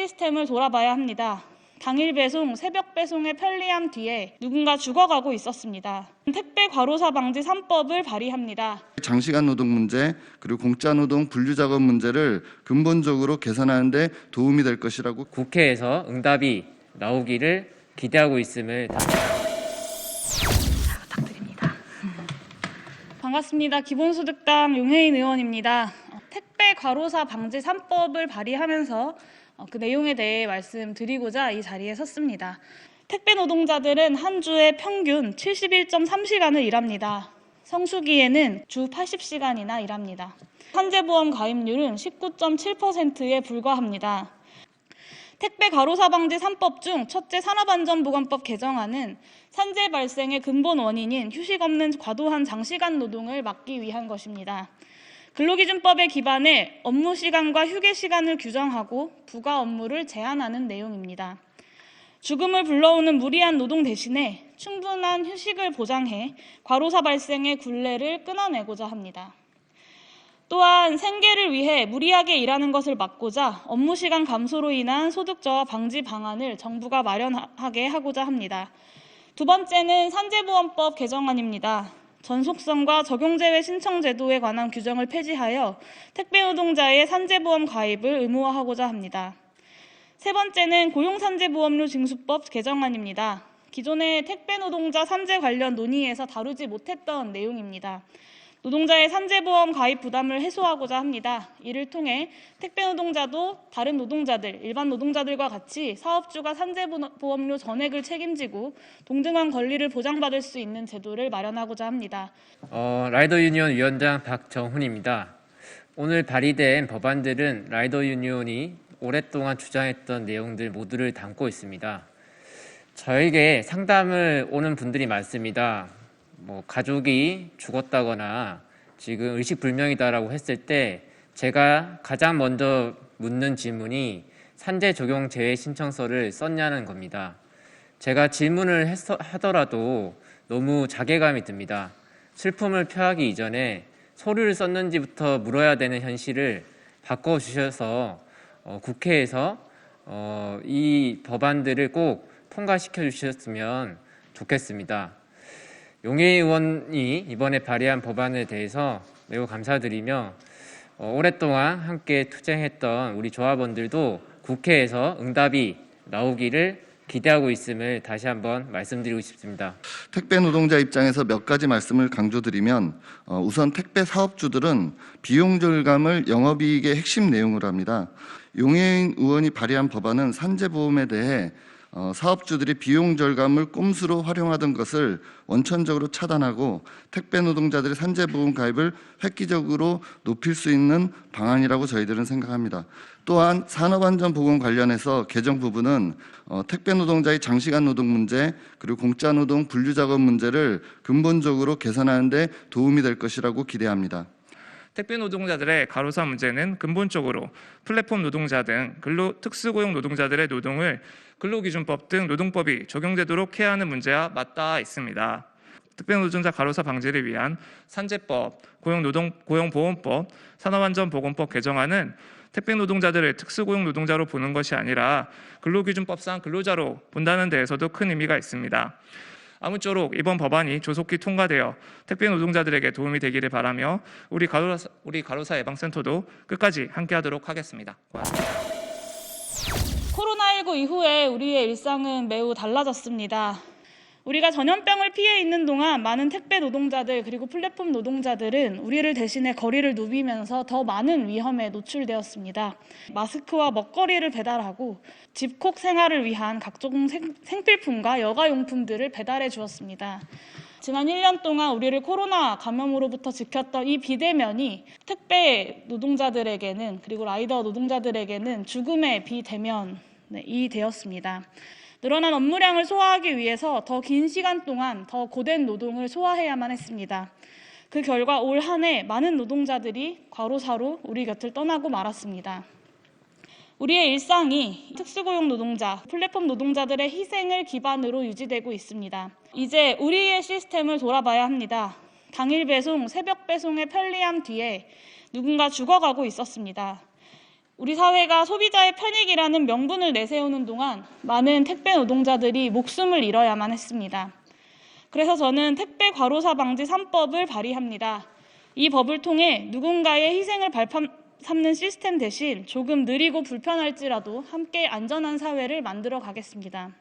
시스템을 돌아봐야 합니다. 당일 배송, 새벽 배송의 편리함 뒤에 누군가 죽어가고 있었습니다. 택배 과로사 방지 3법을 발의합니다. 장시간 노동 문제 그리고 공짜 노동 분류 작업 문제를 근본적으로 개선하는 데 도움이 될 것이라고 국회에서 응답이 나오기를 기대하고 있음을 부탁드립니다. 반갑습니다. 기본소득당 용혜인 의원입니다. 택배 과로사 방지 3법을 발의하면서 그 내용에 대해 말씀드리고자 이 자리에 섰습니다. 택배 노동자들은 한 주에 평균 71.3시간을 일합니다. 성수기에는 주 80시간이나 일합니다. 산재보험 가입률은 19.7%에 불과합니다. 택배 과로사 방지 3법 중 첫째 산업안전보건법 개정안은 산재 발생의 근본 원인인 휴식 없는 과도한 장시간 노동을 막기 위한 것입니다. 근로기준법에 기반해 업무시간과 휴게시간을 규정하고 부가 업무를 제한하는 내용입니다. 죽음을 불러오는 무리한 노동 대신에 충분한 휴식을 보장해 과로사 발생의 굴레를 끊어내고자 합니다. 또한 생계를 위해 무리하게 일하는 것을 막고자 업무시간 감소로 인한 소득 저하 방지 방안을 정부가 마련하게 하고자 합니다. 두 번째는 산재보험법 개정안입니다. 전속성과 적용제외 신청 제도에 관한 규정을 폐지하여 택배 노동자의 산재보험 가입을 의무화하고자 합니다. 세 번째는 고용산재보험료 징수법 개정안입니다. 기존의 택배 노동자 산재 관련 논의에서 다루지 못했던 내용입니다. 노동자의 산재보험 가입 부담을 해소하고자 합니다. 이를 통해 택배 노동자도 다른 노동자들, 일반 노동자들과 같이 사업주가 산재보험료 전액을 책임지고 동등한 권리를 보장받을 수 있는 제도를 마련하고자 합니다. 라이더 유니온 위원장 박정훈입니다. 오늘 발의된 법안들은 라이더 유니온이 오랫동안 주장했던 내용들 모두를 담고 있습니다. 저에게 상담을 오는 분들이 많습니다. 가족이 죽었다거나 지금 의식불명이다라고 했을 때 제가 가장 먼저 묻는 질문이 산재 적용 제외 신청서를 썼냐는 겁니다. 제가 질문을 하더라도 너무 자괴감이 듭니다. 슬픔을 표하기 이전에 서류를 썼는지부터 물어야 되는 현실을 바꿔주셔서 국회에서 이 법안들을 꼭 통과시켜 주셨으면 좋겠습니다. 용혜 의원이 이번에 발의한 법안에 대해서 매우 감사드리며 오랫동안 함께 투쟁했던 우리 조합원들도 국회에서 응답이 나오기를 기대하고 있음을 다시 한번 말씀드리고 싶습니다. 택배 노동자 입장에서 몇 가지 말씀을 강조드리면 우선 택배 사업주들은 비용 절감을 영업이익의 핵심 내용으로 합니다. 용혜인 의원이 발의한 법안은 산재보험에 대해 사업주들이 비용 절감을 꼼수로 활용하던 것을 원천적으로 차단하고 택배 노동자들의 산재보험 가입을 획기적으로 높일 수 있는 방안이라고 저희들은 생각합니다. 또한 산업안전보건 관련해서 개정 부분은 택배 노동자의 장시간 노동 문제 그리고 공짜 노동 분류 작업 문제를 근본적으로 개선하는 데 도움이 될 것이라고 기대합니다. 택배 노동자들의 과로사 문제는 근본적으로 플랫폼 노동자 등 특수고용 노동자들의 노동을 근로기준법 등 노동법이 적용되도록 해야 하는 문제와 맞닿아 있습니다. 택배 노동자 과로사 방지를 위한 산재법, 고용보험법, 산업안전보건법 개정안은 택배 노동자들을 특수고용 노동자로 보는 것이 아니라 근로기준법상 근로자로 본다는 데에서도 큰 의미가 있습니다. 아무쪼록 이번 법안이 조속히 통과되어 택배 노동자들에게 도움이 되기를 바라며 우리 과로사 예방센터도 끝까지 함께하도록 하겠습니다. 고맙습니다. 코로나19 이후에 우리의 일상은 매우 달라졌습니다. 우리가 전염병을 피해 있는 동안 많은 택배 노동자들 그리고 플랫폼 노동자들은 우리를 대신해 거리를 누비면서 더 많은 위험에 노출되었습니다. 마스크와 먹거리를 배달하고 집콕 생활을 위한 각종 생필품과 여가용품들을 배달해 주었습니다. 지난 1년 동안 우리를 코로나 감염으로부터 지켰던 이 비대면이 택배 노동자들에게는 그리고 라이더 노동자들에게는 죽음의 비대면이 되었습니다. 늘어난 업무량을 소화하기 위해서 더 긴 시간 동안 더 고된 노동을 소화해야만 했습니다. 그 결과 올 한 해 많은 노동자들이 과로사로 우리 곁을 떠나고 말았습니다. 우리의 일상이 특수고용 노동자, 플랫폼 노동자들의 희생을 기반으로 유지되고 있습니다. 이제 우리의 시스템을 돌아봐야 합니다. 당일 배송, 새벽 배송의 편리함 뒤에 누군가 죽어가고 있었습니다. 우리 사회가 소비자의 편익이라는 명분을 내세우는 동안 많은 택배 노동자들이 목숨을 잃어야만 했습니다. 그래서 저는 택배 과로사 방지 3법을 발의합니다. 이 법을 통해 누군가의 희생을 삼는 시스템 대신 조금 느리고 불편할지라도 함께 안전한 사회를 만들어 가겠습니다.